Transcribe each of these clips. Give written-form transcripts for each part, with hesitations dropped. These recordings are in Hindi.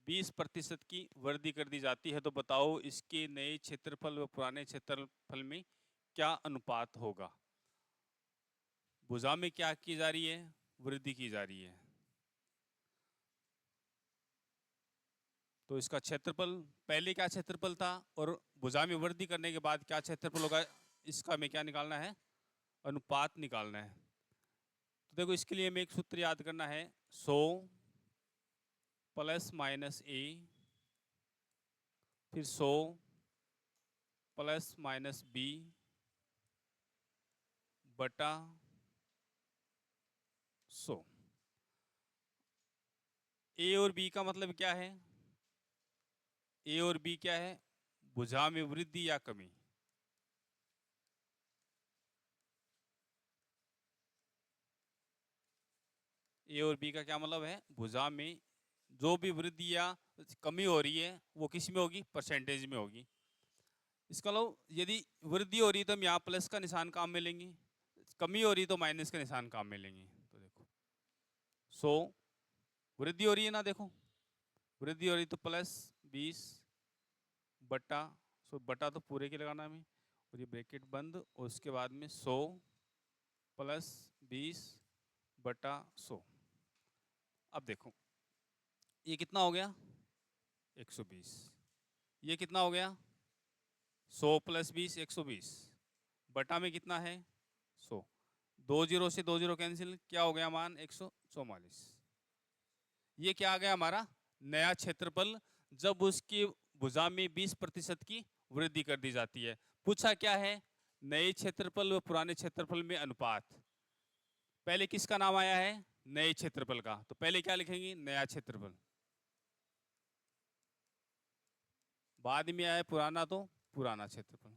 20% की वृद्धि कर दी जाती है, तो बताओ इसके नए क्षेत्रफल व पुराने क्षेत्रफल में क्या अनुपात होगा। भुजा में क्या की जा रही है, वृद्धि की जा रही है, तो इसका क्षेत्रफल पहले क्या क्षेत्रफल था और भुजा में वृद्धि करने के बाद क्या क्षेत्रफल होगा, इसका हमें क्या निकालना है, अनुपात निकालना है। तो देखो इसके लिए हमें एक सूत्र याद करना है, 100 प्लस माइनस ए, फिर 100 प्लस माइनस बी बटा 100। ए और बी का मतलब क्या है, ए और बी क्या है, भुजा में वृद्धि या कमी। ए और बी का क्या मतलब है, भुजा में जो भी वृद्धि या कमी हो रही है वो किस में होगी, परसेंटेज में होगी। इसका लो यदि वृद्धि हो रही है तो हम यहाँ प्लस का निशान काम में लेंगे, कमी हो रही है तो माइनस का निशान काम में लेंगे। तो देखो 100 वृद्धि हो रही है ना, देखो वृद्धि हो रही तो प्लस 20 बटा 100, बटा तो पूरे के लगाना हमें, और ये ब्रैकेट बंद, और उसके बाद में 100 प्लस 20 बटा 100। अब देखो ये कितना हो गया, 120। ये कितना हो गया, 100 प्लस 20 120, बटा में कितना है 100, 2 जीरो से 2 जीरो कैंसिल, क्या हो गया मान 144। ये क्या आ गया हमारा नया क्षेत्रफल, जब उसकी भुजा में 20% की वृद्धि कर दी जाती है। पूछा क्या है, नए क्षेत्रफल व पुराने क्षेत्रफल में अनुपात। पहले किसका नाम आया है, नए क्षेत्रफल का, तो पहले क्या लिखेंगे, नया क्षेत्रफल, बाद में आया पुराना तो पुराना क्षेत्रफल।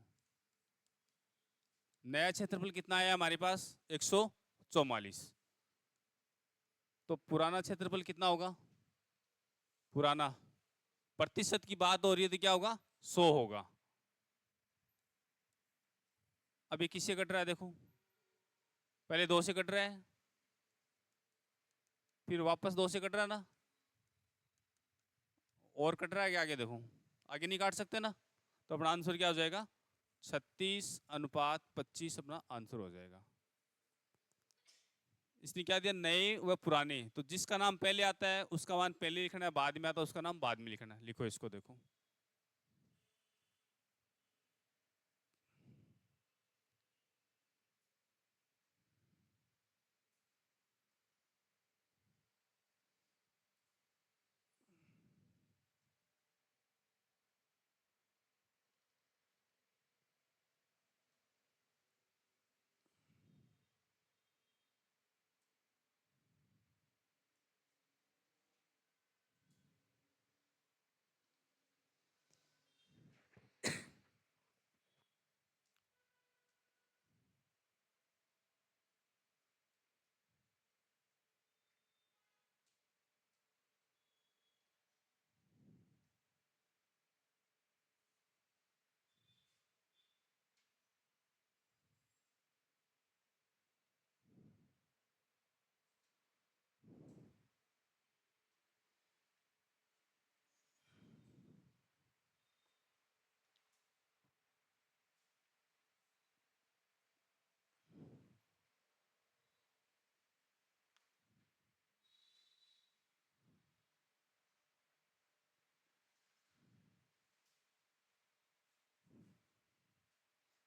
नया क्षेत्रफल कितना आया हमारे पास 144, तो पुराना क्षेत्रफल कितना होगा, पुराना प्रतिशत की बात हो रही है तो क्या होगा 100 होगा। अब ये किससे कट रहा है, देखो पहले 2 से कट रहा है, फिर वापस 2 से कट रहा है ना, और कट रहा है क्या आगे, देखो आगे नहीं काट सकते ना, तो अपना आंसर क्या हो जाएगा 36:25 अपना आंसर हो जाएगा। इसने क्या दिया, नए व पुराने, तो जिसका नाम पहले आता है उसका मान पहले लिखना है, बाद में आता है उसका नाम बाद में लिखना है। लिखो इसको, देखो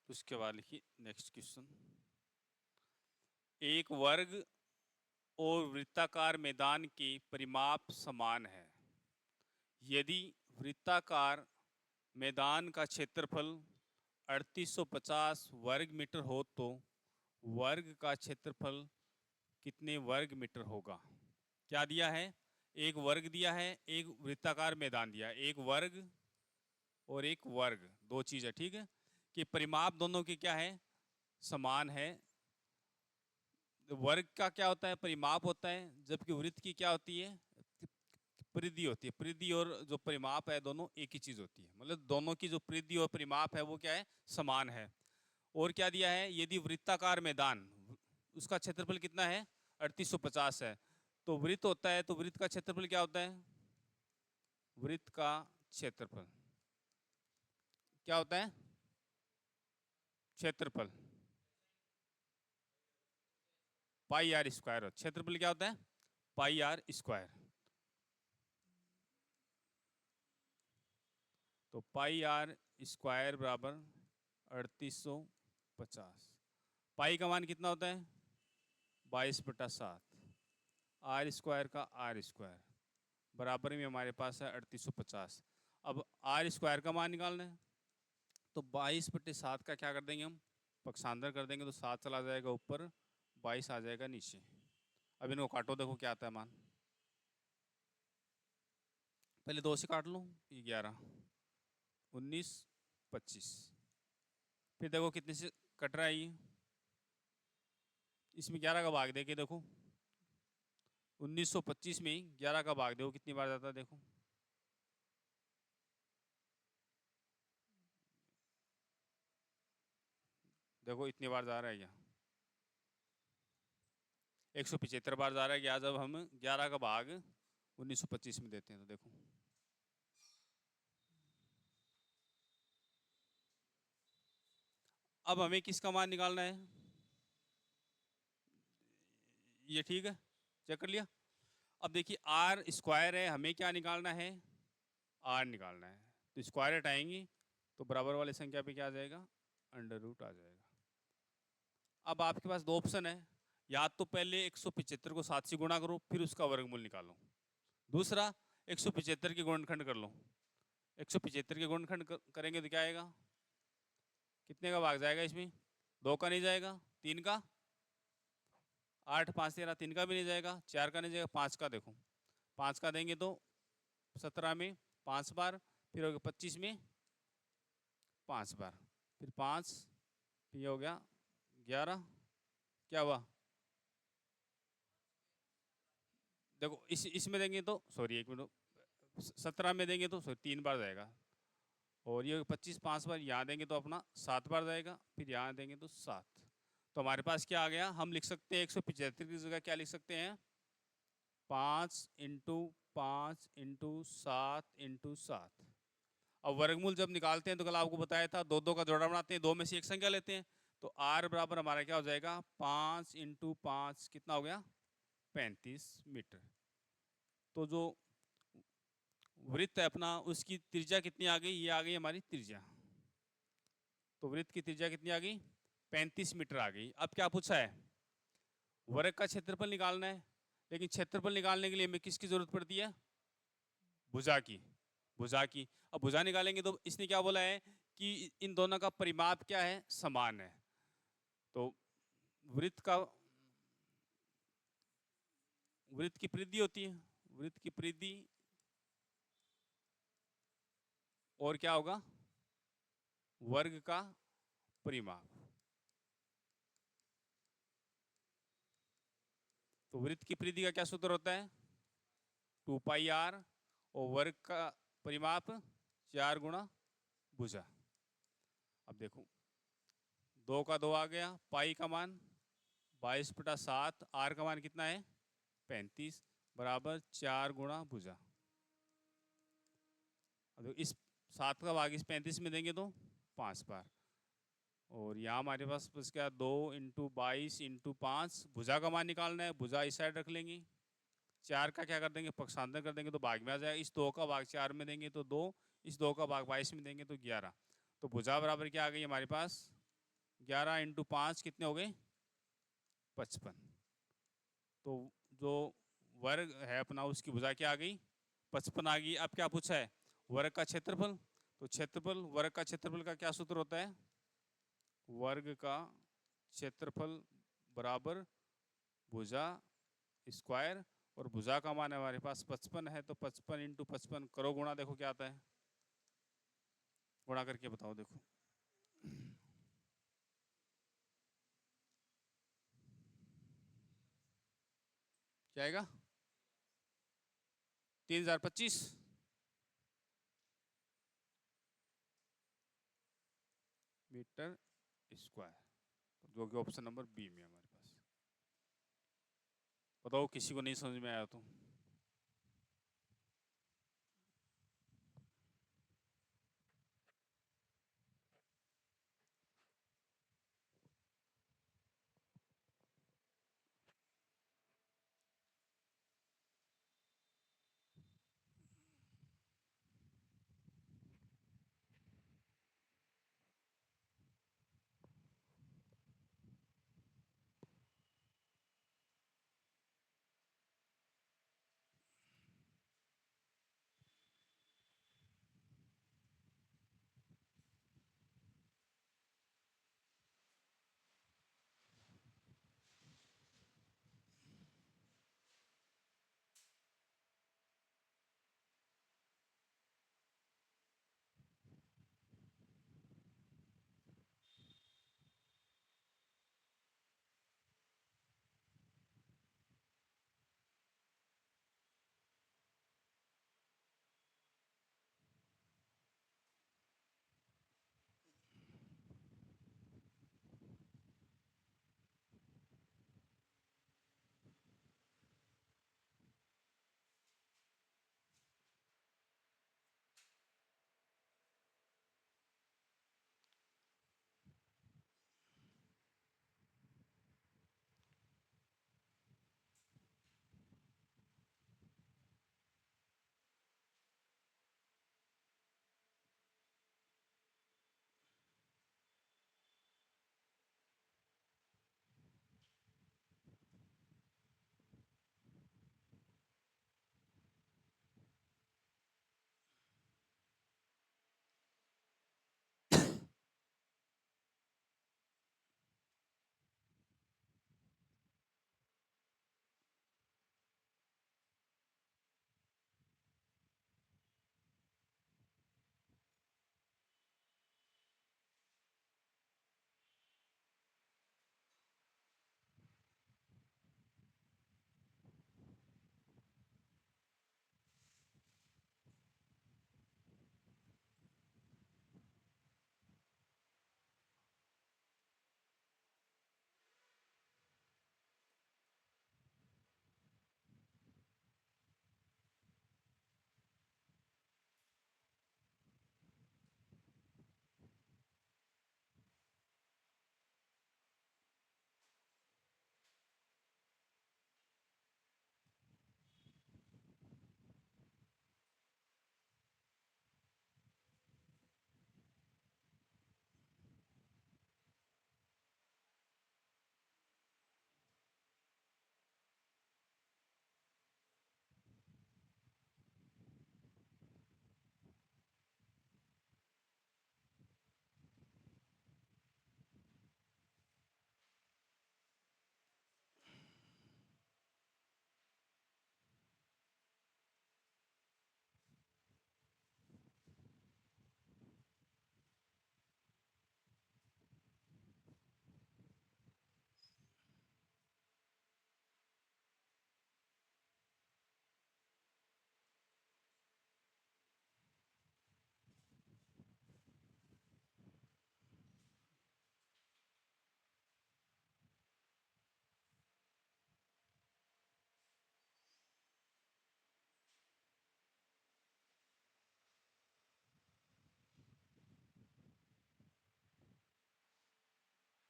उसके बाद लिखिए नेक्स्ट क्वेश्चन। एक वर्ग और वृत्ताकार मैदान के परिमाप समान है। यदि वृत्ताकार मैदान का क्षेत्रफल 3850 वर्ग मीटर हो तो वर्ग का क्षेत्रफल कितने वर्ग मीटर होगा। क्या दिया है, एक वर्ग दिया है, एक वृत्ताकार मैदान दिया है, एक वर्ग और एक वर्ग, दो चीज है, ठीक है, कि परिमाप दोनों की क्या है, समान है। वर्ग का क्या होता है, परिमाप होता है, जबकि वृत्त की क्या होती है, परिधि होती है। परिधि और जो परिमाप है दोनों एक ही चीज होती है, मतलब दोनों की जो परिधि और परिमाप है वो क्या है, समान है। और क्या दिया है, यदि वृत्ताकार मैदान उसका क्षेत्रफल कितना है 3850 है, तो वृत्त होता है तो वृत्त का क्षेत्रफल क्या होता है, वृत्त का क्षेत्रफल क्या होता है? क्षेत्रफल पाई आर स्क्वायर। क्षेत्रफल क्या होता है? पाई आर स्क्वायर। तो पाई आर स्क्वायर बराबर 3850। पाई का मान कितना होता है? 22/7। आर स्क्वायर का आर स्क्वायर बराबर में हमारे पास है 3850। अब आर स्क्वायर का मान निकालना है, तो 22/7 का क्या कर देंगे हम? पक्षांतर कर देंगे, तो 7 चला जाएगा ऊपर, 22 आ जाएगा नीचे। अब इनको काटो, देखो क्या आता है मान। पहले 2 से काट लो, ये 11, 19, 25। फिर देखो कितने से कट रहा है ये। इसमें 11 का भाग दे के देखो, 1925 में ही 11 का भाग दो, कितनी बार जाता है देखो। देखो इतनी बार जा रहा है यहाँ, 175 बार जा रहा है क्या, जब हम 11 का भाग 1925 में देते हैं। तो देखो अब हमें किसका मान निकालना है? ये ठीक है, चेक कर लिया। अब देखिए आर स्क्वायर है, हमें क्या निकालना है? आर निकालना है। तो स्क्वायर हटाएंगे तो बराबर वाली संख्या पे क्या आ जाएगा? अंडर रूट आ जाएगा। अब आपके पास 2 ऑप्शन है, या तो पहले 175 को 7 से गुणा करो, फिर उसका वर्गमूल निकालो। दूसरा 175 के गुणनखंड कर लो। 175 के गुणनखंड करेंगे तो क्या आएगा? कितने का भाग जाएगा इसमें? 2 का नहीं जाएगा, 3 का, 8 5 13, 3 का भी नहीं जाएगा, 4 का नहीं जाएगा, 5 का। देखो 5 का देंगे तो 17 में 5 बार, फिर हो गया 25 में 5 बार, फिर 5, फिर ये हो गया 11। क्या हुआ? देखो इसमें देंगे तो, सॉरी 1 मिनट, 17 में देंगे तो 3 बार जाएगा, और ये 25 5 बार यहाँ देंगे तो अपना 7 बार जाएगा, फिर यहाँ देंगे तो 7। तो हमारे पास क्या आ गया? हम लिख सकते हैं 175 की जगह क्या लिख सकते हैं? 5 इंटू 5 इंटू 7 इंटू 7। अब वर्गमूल जब निकालते हैं तो कल आपको बताया था, दो दो का जोड़ा बनाते हैं, 2 में से एक संख्या लेते हैं। तो आर बराबर हमारा क्या हो जाएगा? 5 इंटू 5 कितना हो गया? 35 मीटर। तो जो वृत्त है अपना, उसकी त्रिज्या कितनी आ गई? ये आ गई हमारी त्रिज्या। तो वृत्त की त्रिज्या कितनी आ गई? 35 मीटर आ गई। अब क्या पूछा है? वर्ग का क्षेत्रफल निकालना है, लेकिन क्षेत्रफल निकालने के लिए हमें किसकी जरूरत पड़ती है? भुजा की। भुजा की। अब भुजा निकालेंगे तो इसने क्या बोला है कि इन दोनों का परिमाप क्या है? समान है। तो वृत्त का, वृत्त की परिधि होती है, वृत्त की परिधि, और क्या होगा? वर्ग का परिमाप। तो वृत्त की परिधि का क्या सूत्र होता है? 2πr, और वर्ग का परिमाप 4 गुणा भुजा। अब देखो 2 का 2 आ गया, पाई का मान 22/7, आर का मान कितना है? 35, बराबर 4 गुणा भुजा। अब इस 7 का भाग इस 35 में देंगे तो 5 बार, और यहाँ हमारे पास बस क्या, 2 इंटू 22 इंटू 5। भुजा का मान निकालना है, भुजा इस साइड रख लेंगे। 4 का क्या कर देंगे? पक्षांतर कर देंगे तो भाग में आ जाएगा। इस 2 का भाग 4 में देंगे तो 2, इस 2 का भाग 22 में देंगे तो 11। तो भुजा बराबर क्या आ गई हमारे पास? 11 इंटू 5 कितने हो गए? 55। तो जो वर्ग है अपना, उसकी भुजा क्या आ गई? 55 आ गई। अब क्या पूछा है? वर्ग का क्षेत्रफल। तो क्षेत्रफल, वर्ग का क्षेत्रफल का क्या सूत्र होता है? वर्ग का क्षेत्रफल बराबर भुजा स्क्वायर, और भुजा का मान हमारे पास 55 है, तो 55 इंटू 55 करो गुणा, देखो क्या आता है, गुणा करके बताओ। देखो क्या आएगा? 3025 मीटर स्क्वायर, जो कि ऑप्शन नंबर बी में हमारे पास। बताओ किसी को नहीं समझ में आया तो।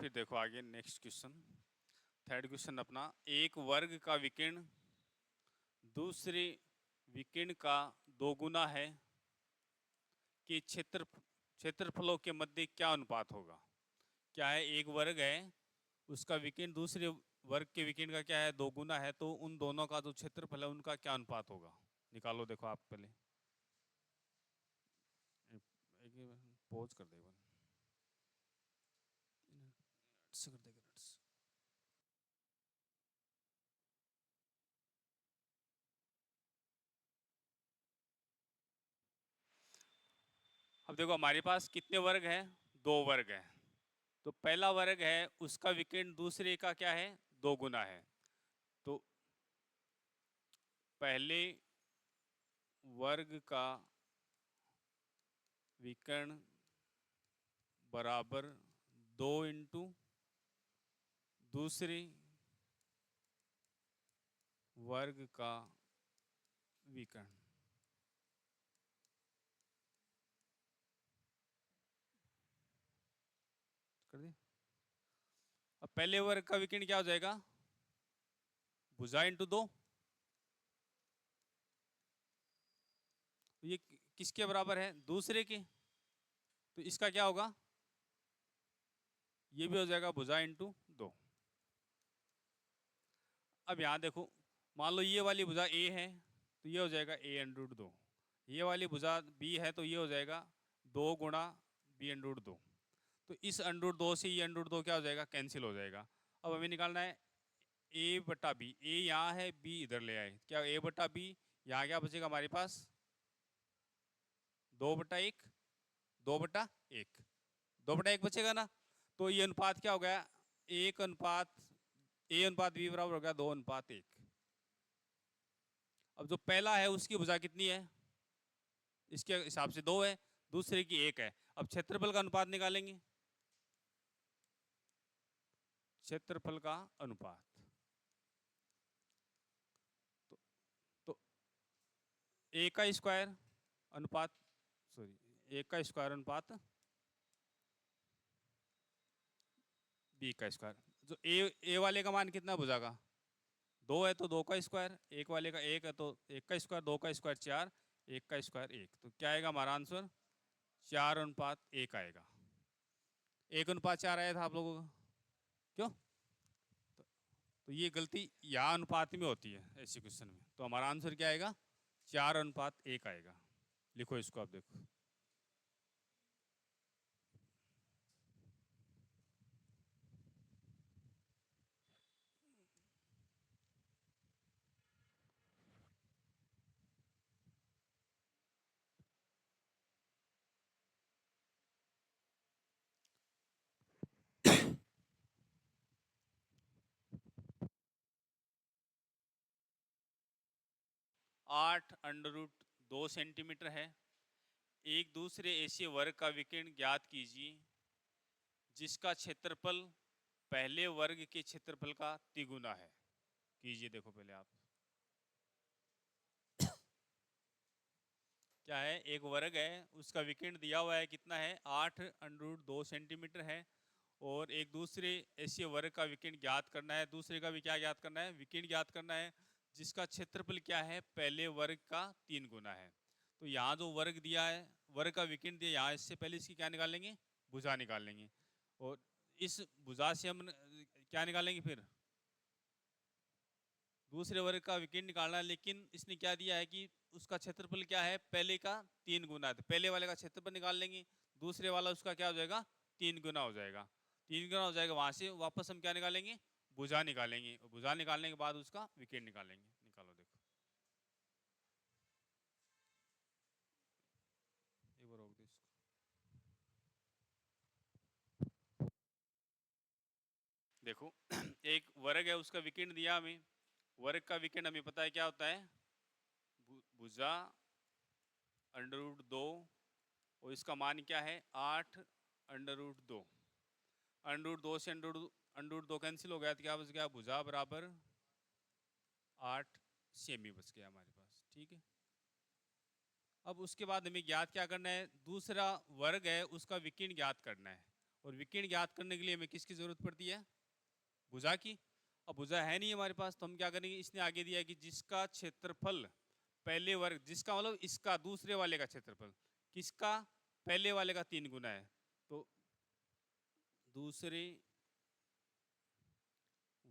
फिर देखो आगे नेक्स्ट क्वेश्चन, थर्ड क्वेश्चन अपना, एक वर्ग का विकर्ण दूसरे विकर्ण का दोगुना है कि क्षेत्रफलों के मध्य क्या अनुपात होगा। क्या है, एक वर्ग है, उसका विकर्ण दूसरे वर्ग के विकर्ण का क्या है, दोगुना है, तो उन दोनों का जो क्षेत्रफल है उनका क्या अनुपात होगा, निकालो। देखो आप पहले पॉज कर दे, कर देगा। अब देखो हमारे पास कितने वर्ग हैं, दो वर्ग हैं। तो पहला वर्ग है उसका विकर्ण दूसरे का क्या है, दो गुना है। तो पहले वर्ग का विकर्ण बराबर 2 इंटू दूसरे वर्ग का विकर्ण। कर दे। अब पहले वर्ग का विकर्ण क्या हो जाएगा, भुजा इंटू 2। ये किसके बराबर है, दूसरे के, तो इसका क्या होगा, ये भी हो जाएगा भुजा इंटू 2। अब यहां देखो, मान लो ये वाली भुजा ए है तो ये हो जाएगा a अंडर 2। ये वाली भुजा b है तो ये हो जाएगा 2 गुणा b अंडर 2। तो इस अंडर 2 से ये अंडर 2 क्या हो जाएगा, कैंसिल हो जाएगा। अब हमें निकालना है a बटा b। a यहाँ है, b इधर ले आए, क्या a बटा b, यहाँ क्या बचेगा हमारे पास 2 बटा 1, 2 बटा 1, 2 बटा 1 बचेगा ना। तो ये अनुपात क्या हो गया, एक अनुपात a अनुपात b बराबर हो गया 2 अनुपात 1। अब जो पहला है उसकी भुजा कितनी है, इसके हिसाब से 2 है, दूसरे की 1 है। अब क्षेत्रफल का अनुपात निकालेंगे, क्षेत्रफल का अनुपात। तो a का स्क्वायर अनुपात, सॉरी a का स्क्वायर अनुपात b का स्क्वायर। जो a वाले का मान कितना भुजा का 2 है तो 2 का स्क्वायर, एक वाले का 1 है तो 1 का स्क्वायर, 2 का स्क्वायर 4, 1 का स्क्वायर 1। तो क्या आएगा हमारा आंसर, 4 अनुपात 1 आएगा। 1 अनुपात 4 आया था आप लोगों का, क्यों? तो ये गलती यहाँ अनुपात में होती है ऐसे क्वेश्चन में। तो हमारा आंसर क्या आएगा, 4 अनुपात 1 आएगा। लिखो इसको आप देखो। आठ अंडर रूट 2 सेंटीमीटर है। एक दूसरे ऐसे वर्ग का विकर्ण ज्ञात कीजिए जिसका क्षेत्रफल पहले वर्ग के क्षेत्रफल का तिगुना है। कीजिए, देखो पहले आप, क्या है, एक वर्ग है उसका विकर्ण दिया हुआ है, कितना है, 8 अंडर रूट 2 सेंटीमीटर है। और एक दूसरे ऐसे वर्ग का विकर्ण ज्ञात करना है, दूसरे का भी क्या ज्ञात करना है, विकर्ण ज्ञात करना है जिसका क्षेत्रफल क्या है, पहले वर्ग का 3 गुना है। तो यहाँ जो वर्ग दिया है, वर्ग का विकर्ण दिया, यहाँ इससे पहले इसकी क्या निकाल लेंगे, भुजा निकाल लेंगे। और इस भुजा से हम क्या निकालेंगे, फिर दूसरे वर्ग का विकर्ण निकालना है। लेकिन इसने क्या दिया है कि उसका क्षेत्रफल क्या है, पहले का 3 गुना है। तो पहले वाले का क्षेत्रफल निकाल लेंगे, दूसरे वाला उसका क्या हो जाएगा, 3 गुना हो जाएगा। 3 गुना हो जाएगा, वहां से वापस हम क्या निकालेंगे, भुजा निकालेंगे। भुजा निकालने के बाद उसका विकर्ण निकालेंगे। निकालो देखो, एक बार रोक दो इसको। देखो एक वर्ग है उसका विकर्ण दिया हमें, वर्ग का विकर्ण हमें पता है क्या होता है, भुजा अंडर रूट 2, और इसका मान क्या है, 8 अंडर रूट 2। अंडर रूट 2 से अंडर रूट 2 कैंसिल हो गया तो क्या बच गया, भुजा बराबर 8 सेमी बच गया हमारे पास। ठीक है, अब उसके बाद हमें ज्ञात क्या करना है, दूसरा वर्ग है उसका विकर्ण ज्ञात करना है। और विकिरण ज्ञात करने के लिए हमें किसकी जरूरत पड़ती है? भुजा की। अब भुजा है नहीं हमारे पास, तो हम क्या करेंगे, इसने आगे दिया है कि जिसका क्षेत्रफल पहले वर्ग, जिसका मतलब इसका दूसरे वाले का क्षेत्रफल, किसका? पहले वाले का 3 गुना है। तो दूसरे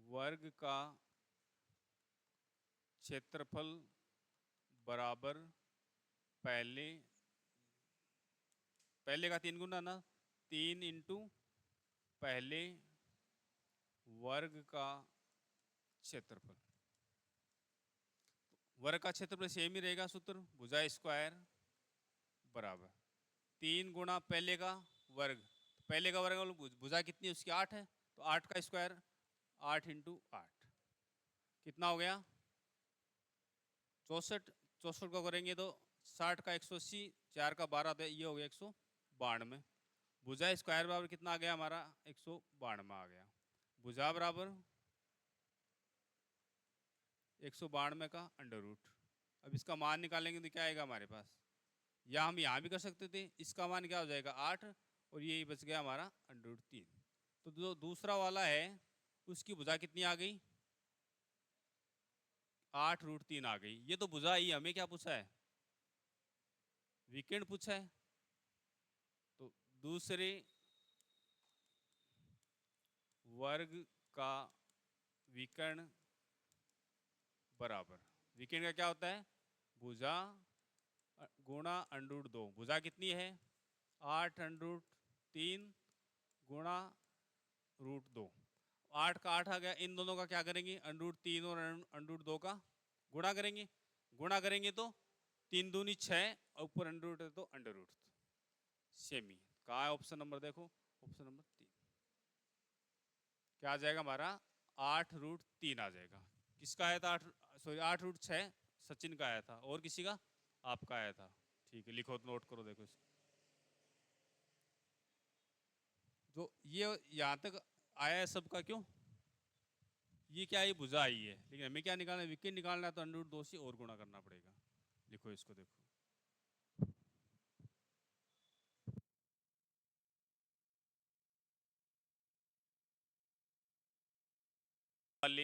वर्ग का क्षेत्रफल बराबर पहले का 3 गुना ना, 3 इंटू पहले वर्ग का क्षेत्रफल। वर्ग का क्षेत्रफल सेम ही रहेगा सूत्र, भुजा स्क्वायर बराबर 3 गुणा पहले का वर्ग। पहले का वर्ग भुजा कितनी है उसकी? 8 है, तो 8 का स्क्वायर 8 इंटू 8 कितना हो गया? 64। 64 को करेंगे तो 60 का 180, 4 का 12, तो ये हो गया 192। भुजा स्क्वायर बराबर कितना आ गया हमारा? 192 आ गया। भुजा बराबर 192 का अंडर रूट। अब इसका मान निकालेंगे तो क्या आएगा हमारे पास? या हम यहाँ भी कर सकते थे, इसका मान क्या हो जाएगा? 8, और यही बच गया हमारा अंडर रूट 3। तो जो दूसरा वाला है उसकी भुजा कितनी आ गई? 8 रूट 3 आ गई। ये तो भुजा ही, हमें क्या पूछा है? विकर्ण पूछा है। तो दूसरे वर्ग का विकर्ण बराबर, विकर्ण का क्या होता है? भुजा गुणा अंडर रूट 2। भुजा कितनी है? 8 अंडर रूट 3 गुणा रूट 2। 8 का 8 आ गया। इन दोनों का क्या करेंगे? अंडर रूट 3 और अंडर रूट 2 का गुणा करेंगे। गुणा करेंगे तो 3 दूनी 6, ऊपर अंडर रूट है तो अंडर रूट सेमी। कहाँ है ऑप्शन नंबर? देखो ऑप्शन नंबर 3 क्या आ जाएगा हमारा? 8 रूट 3 आ जाएगा। किसका आया था? 8 रूट 6 सचिन का आया था, और किसी का? आपका आया था। ठीक है, लिखो, नोट करो। देखो इसको, जो ये यहाँ तक आया है सबका, क्यों? ये क्या है? भुजा आई है, लेकिन हमें क्या निकालना है? विकर्ण निकालना है, तो अंडर रूट 2 से और गुणा करना पड़ेगा। लिखो इसको, देखो वाले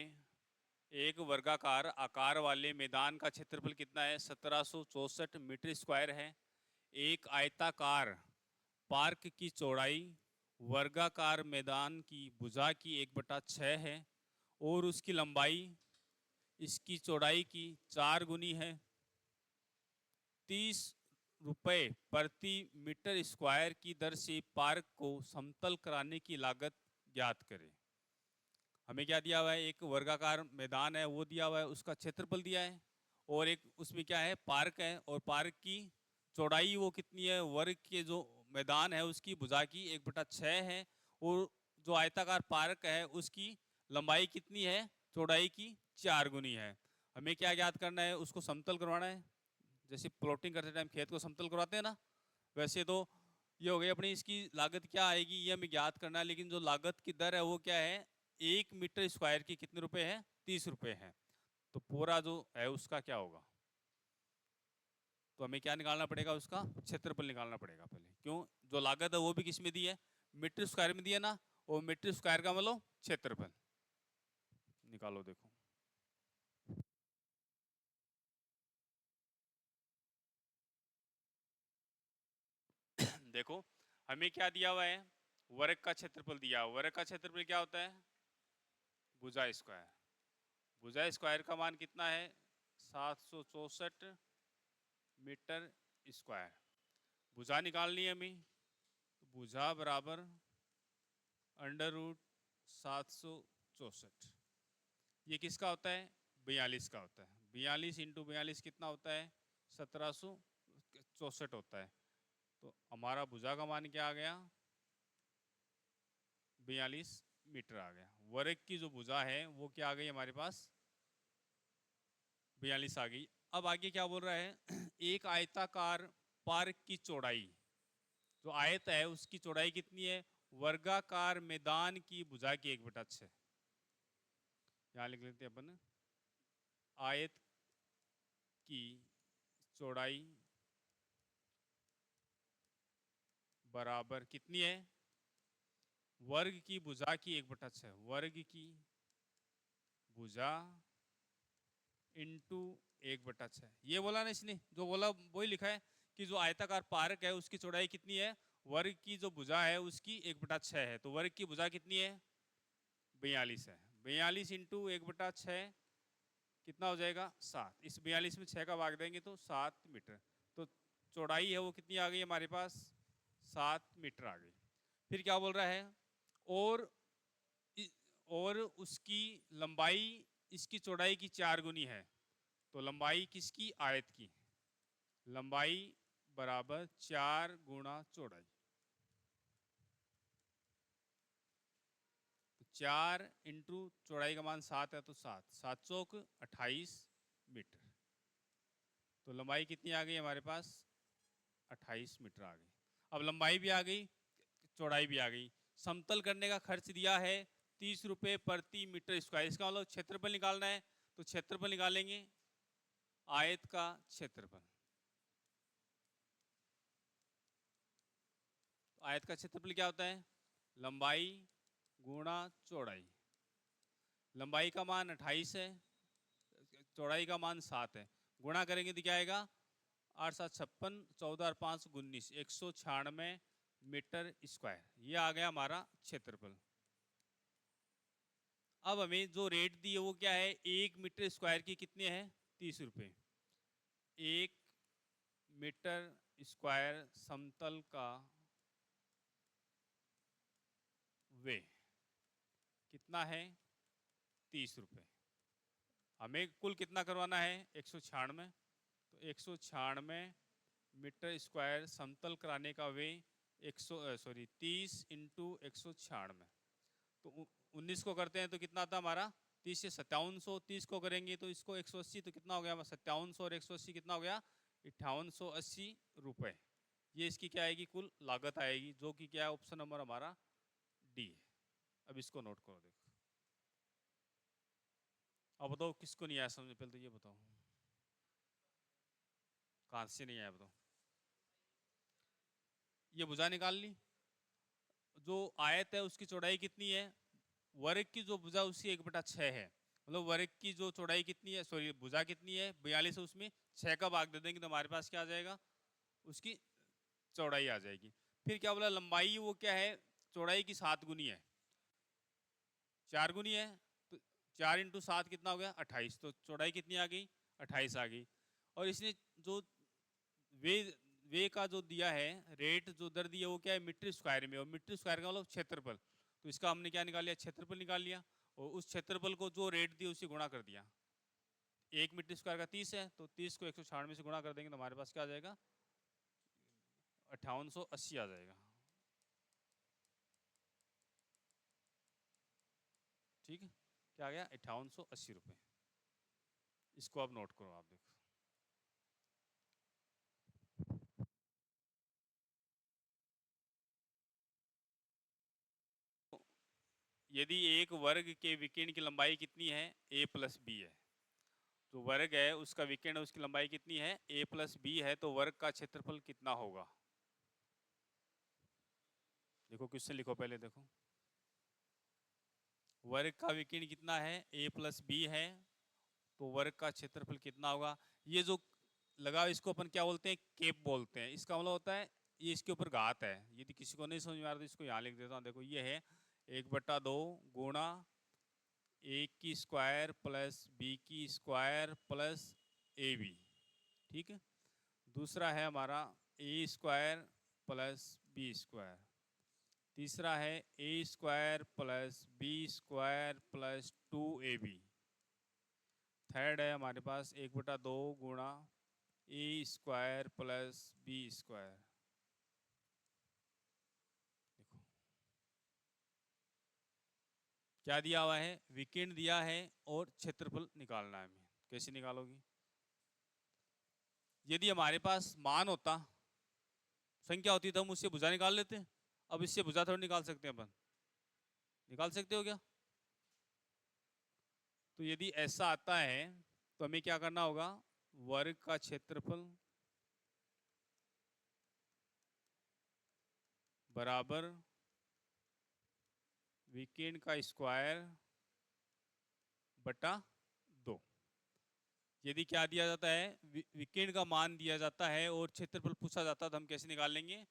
एक वर्गाकार आकार वाले मैदान का क्षेत्रफल कितना है? 1764 मीटर स्क्वायर है। एक आयताकार पार्क की चौड़ाई वर्गाकार मैदान की भुजा की 1/6 है, और उसकी लंबाई इसकी चौड़ाई की 4 गुनी है। 30 रुपए प्रति मीटर स्क्वायर की दर से पार्क को समतल कराने की लागत ज्ञात करें। हमें क्या दिया हुआ है? एक वर्गाकार मैदान है, वो दिया हुआ है, उसका क्षेत्रफल दिया है, और एक उसमें क्या है? पार्क है, और पार्क की चौड़ाई वो कितनी है? वर्ग के जो मैदान है उसकी भुजा की 1/6 है, और जो आयताकार पार्क है उसकी लंबाई कितनी है? चौड़ाई की 4 गुनी है। हमें क्या ज्ञात करना है? उसको समतल करवाना है। जैसे प्लॉटिंग करते टाइम खेत को समतल करवाते हैं ना, वैसे तो ये हो गई अपनी, इसकी लागत क्या आएगी ये हमें ज्ञात करना है। लेकिन जो लागत की दर है वो क्या है? 1 मीटर स्क्वायर की कितने रुपए है? 30 रुपए है। तो पूरा जो है उसका क्या होगा? तो हमें क्या निकालना पड़ेगा? उसका क्षेत्रफल निकालना पड़ेगा पहले। क्यों? जो लागत है वो भी किस में दी है? मीटर स्क्वायर में दी है ना, और मीटर स्क्वायर का मतलब क्षेत्रफल। निकालो, देखो देखो हमें क्या दिया हुआ है? वर्ग का क्षेत्रफल दिया हुआ। वर्ग का क्षेत्रफल क्या होता है? भुजा स्क्वायर। भुजा स्क्वायर का मान कितना है? 764 मीटर स्क्वायर। भुजा निकालनी है हमें, तो भुजा बराबर अंडर रूट 764। ये किसका होता है? 42 का होता है। 42 इंटू 42 कितना होता है? 1764 होता है। तो हमारा भुजा का मान क्या आ गया? 42 मीटर आ गया। वर्ग की जो भुजा है वो क्या आ गई हमारे पास? 42 आ गई। अब आगे क्या बोल रहा है? एक आयताकार पार्क की चौड़ाई, जो आयत है उसकी चौड़ाई कितनी है? वर्गाकार मैदान की भुजा की 1/6। यहां लिख लेते हैं अपन, आयत की चौड़ाई बराबर कितनी है? वर्ग की भुजा की 1/6, वर्ग की भुजा इंटू 1/6। ये बोला ना इसने, जो बोला वही लिखा है कि जो आयताकार पारक है उसकी चौड़ाई कितनी है, वर्ग की जो भुजा है उसकी 1/6 है। तो वर्ग की भुजा कितनी है, 42 है। 42 इंटू 1/6 कितना हो जाएगा, 7। इस 42 में 6 का भाग देंगे तो 7 मीटर। तो चौड़ाई है वो कितनी आ गई हमारे पास, 7 मीटर आ गई। फिर क्या बोल रहा है, और और उसकी लंबाई इसकी चौड़ाई की 4 गुनी है। तो लंबाई किसकी, आयत की, लंबाई बराबर 4 गुणा चौड़ाई। तो 4 इंटू चौड़ाई का मान 7 है, तो 7 7 चौक 28 मीटर। तो लंबाई कितनी आ गई हमारे पास, 28 मीटर आ गई। अब लंबाई भी आ गई, चौड़ाई भी आ गई। समतल करने का खर्च दिया है 30 रुपये प्रति मीटर स्क्वायर। इसका मतलब क्षेत्रफल निकालना है, तो क्षेत्रफल निकालेंगे, आयत का क्षेत्रफल। आयत का क्षेत्रफल क्या होता है, लंबाई गुणा चौड़ाई। लंबाई का मान 28 है, चौड़ाई का मान 7 है, गुणा करेंगे तो क्या आएगा, 8 7 56, 14 5 19, 196 मीटर स्क्वायर। ये आ गया हमारा क्षेत्रफल। अब हमें जो रेट दी है वो क्या है, 1 मीटर स्क्वायर की कितने हैं, 30 रुपये। 1 मीटर स्क्वायर समतल का वे कितना है, 30 रुपये। हमें कुल कितना करवाना है, 196। तो 196 मीटर स्क्वायर समतल कराने का वे 30 इंटू 196। तो 19 को करते हैं तो कितना आता हमारा, 30 से 5700। 30 को करेंगे तो इसको 180, तो कितना हो गया, 5700 और 180 कितना हो गया, 5880 रुपये। ये इसकी क्या आएगी, कुल लागत आएगी, जो कि क्या है, ऑप्शन नंबर हमारा डी है। अब इसको नोट करो, देखो। अब बताओ किसको नहीं आया समझ में, पहले तो ये बताओ कहाँ से नहीं आया बताओ। ये भुजा निकाल ली, जो आयत है उसकी चौड़ाई कितनी है, वर्ग की जो भुजा उसकी 1/6 है। मतलब वर्ग की जो चौड़ाई कितनी है, सॉरी भुजा कितनी है, 42 है, उसमें 6 का भाग दे देंगे तो हमारे पास क्या आ जाएगा, उसकी चौड़ाई आ जाएगी। फिर क्या बोला, लंबाई वो क्या है, चौड़ाई की 7 गुनी है, 4 गुनी है। तो 4 इंटू 7 कितना हो गया, 28। तो चौड़ाई कितनी आ गई, 28 आ गई। और इसने जो वे वे का जो दिया है, रेट जो दर दिया वो क्या है, मीटर स्क्वायर में, और मीटर स्क्वायर का मतलब क्षेत्रफल। तो इसका हमने क्या निकाल लिया, क्षेत्रफल निकाल लिया, और उस क्षेत्रफल को जो रेट दिया उसे गुणा कर दिया। 1 मीटर स्क्वायर का 30 है, तो 30 को 196 से गुणा कर देंगे तो हमारे पास क्या आ जाएगा, 5880 आ जाएगा। ठीक है, क्या आ गया, 5880 रुपये। इसको आप नोट करो, आप देखो। यदि एक वर्ग के विकीर्ण की लंबाई कितनी है, a प्लस बी है, जो वर्ग है उसका विकीर्ण उसकी लंबाई कितनी है, a प्लस बी है, तो वर्ग का क्षेत्रफल कितना होगा। देखो क्वेश्चन लिखो पहले, देखो वर्ग का विकीर्ण कितना है, a प्लस बी है, तो वर्ग का क्षेत्रफल कितना होगा। ये जो लगा इसको अपन क्या बोलते हैं, केप बोलते हैं। इसका मतलब होता है ये इसके ऊपर घात है। यदि किसी को नहीं समझ में आ रहा तो इसको यहाँ लिख देता हूँ। देखो ये है 1/2 गुणा ए की स्क्वायर प्लस बी की स्क्वायर प्लस ए बी। ठीक है, दूसरा है हमारा A square plus B square. तीसरा है A square plus B square plus 2ab। Third है हमारे पास 1/2 गुणा A square plus B square. देखो क्या दिया हुआ है, विकीर्ण दिया है और क्षेत्रफल निकालना है हमें। कैसे निकालोगी, यदि हमारे पास मान होता, संख्या होती तो हम उससे भुजा निकाल लेते। अब इससे भुजा थोड़ी निकाल सकते हैं अपन, निकाल सकते हो क्या। तो यदि ऐसा आता है तो हमें क्या करना होगा, वर्ग का क्षेत्रफल बराबर वीकेंड का स्क्वायर बटा 2। यदि क्या दिया जाता है, वीकेंड का मान दिया जाता है और क्षेत्रफल पूछा जाता है, तो हम कैसे निकाल लेंगे?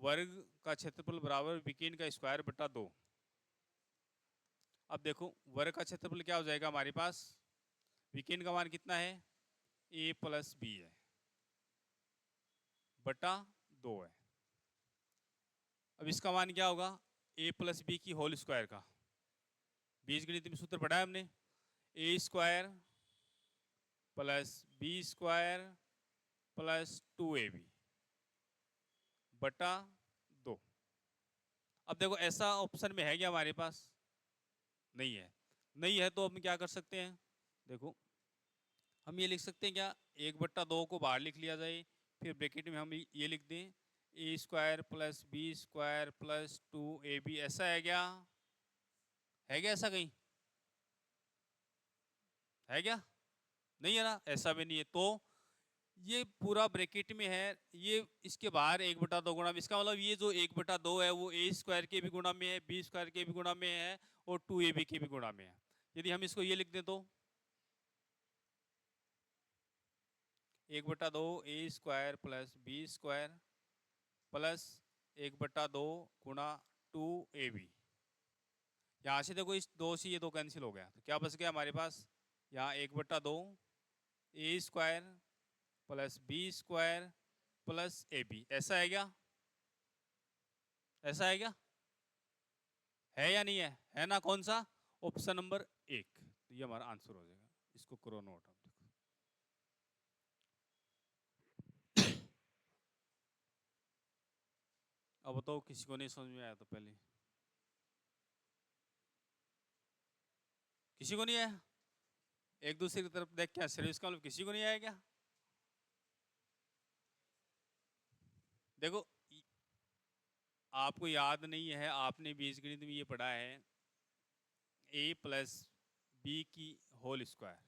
वर्ग का क्षेत्रफल बराबर वीकेंड का स्क्वायर बटा 2। अब देखो वर्ग का क्षेत्रफल क्या हो जाएगा हमारे पास, वीकेंड का मान कितना है, a प्लस बी है बटा 2 है। अब इसका मान क्या होगा, a प्लस बी की होल स्क्वायर का, बीजगणित में सूत्र पढ़ा है हमने, a square plus B square plus 2ab बटा 2। अब देखो ऐसा ऑप्शन में है क्या हमारे पास, नहीं है। नहीं है तो हम क्या कर सकते हैं, देखो हम ये लिख सकते हैं क्या, 1/2 को बाहर लिख लिया जाए, फिर ब्रैकेट में हम ये लिख दें a square plus B square plus 2ab। ऐसा है क्या, है क्या ऐसा कहीं, है क्या? नहीं है ना, ऐसा भी नहीं है। तो ये पूरा ब्रैकेट में है, ये इसके बाहर 1/2 गुणा में, इसका मतलब ये जो 1/2 है वो a स्क्वायर के भी गुणा में है, b स्क्वायर के भी गुणा में है और 2ab के भी गुणा में है। यदि हम इसको ये लिख दें तो 1/2 a square plus B square plus 1/2 गुणा 2ab। यहाँ से देखो इस 2 से ये 2 कैंसिल हो गया, तो क्या बच गया हमारे पास, यहाँ 1/2 a square plus B square plus ab। ऐसा है क्या, ऐसा है क्या, है या नहीं है ना? कौन सा, ऑप्शन नंबर 1। तो ये हमारा आंसर हो जाएगा, इसको करो नोट। अब देखो अब बताओ किसी को नहीं समझ में आया तो पहले, किसी को नहीं आया? एक दूसरे की तरफ देख, क्या सर्विस का मतलब किसी को नहीं आया क्या? देखो आपको याद नहीं है, आपने बीजगणित में ये पढ़ा है, a प्लस बी की होल स्क्वायर,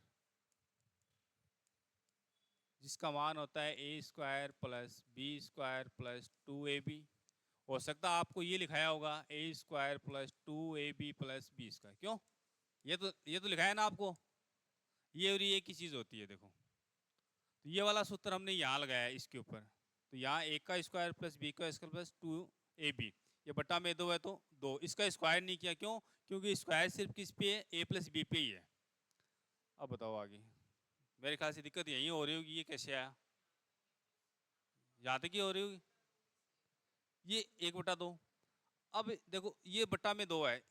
जिसका मान होता है a square plus B square plus 2ab। हो सकता है आपको ये लिखाया होगा a square plus 2ab plus B square, क्यों? ये तो लिखा है ना आपको, ये और ये की चीज होती है। देखो तो ये वाला सूत्र हमने यहाँ लगाया है इसके ऊपर, तो यहाँ a का स्क्वायर प्लस बी का स्क्वायर प्लस 2ab, ये बटा में 2 है तो 2, इसका स्क्वायर नहीं किया, क्यों? क्योंकि स्क्वायर सिर्फ किस पे है, a प्लस बी पे ही है। अब बताओ आगे, मेरे ख्याल से दिक्कत यही हो रही होगी, ये कैसे आया, यहाँ तक ही हो रही होगी, ये 1/2। अब देखो ये बटा में 2 है,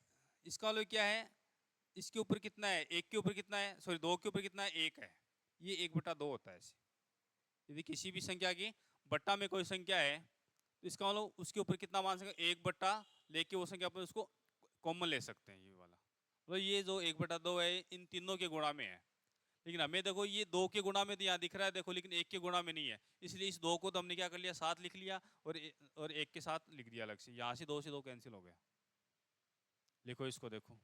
इसका मतलब क्या है, इसके ऊपर कितना है, एक के ऊपर कितना है, सॉरी 2 के ऊपर कितना है, 1 है, ये 1/2 होता है ऐसे। यदि किसी भी संख्या की बट्टा में कोई संख्या है तो इसका मतलब उसके ऊपर कितना मान सकते, 1/, लेके वो संख्या अपन उसको कॉमन ले सकते हैं, ये वाला मतलब ये जो 1/2 है इन तीनों के गुणा में है। लेकिन हमें देखो ये 2 के गुणा में तो यहाँ दिख रहा है देखो, लेकिन 1 के गुणा में नहीं है, इसलिए इस 2 को तो हमने क्या कर लिया, साथ लिख लिया और 1 के साथ लिख दिया अलग से, यहाँ से 2 कैंसिल हो गया। लिखो इसको, देखो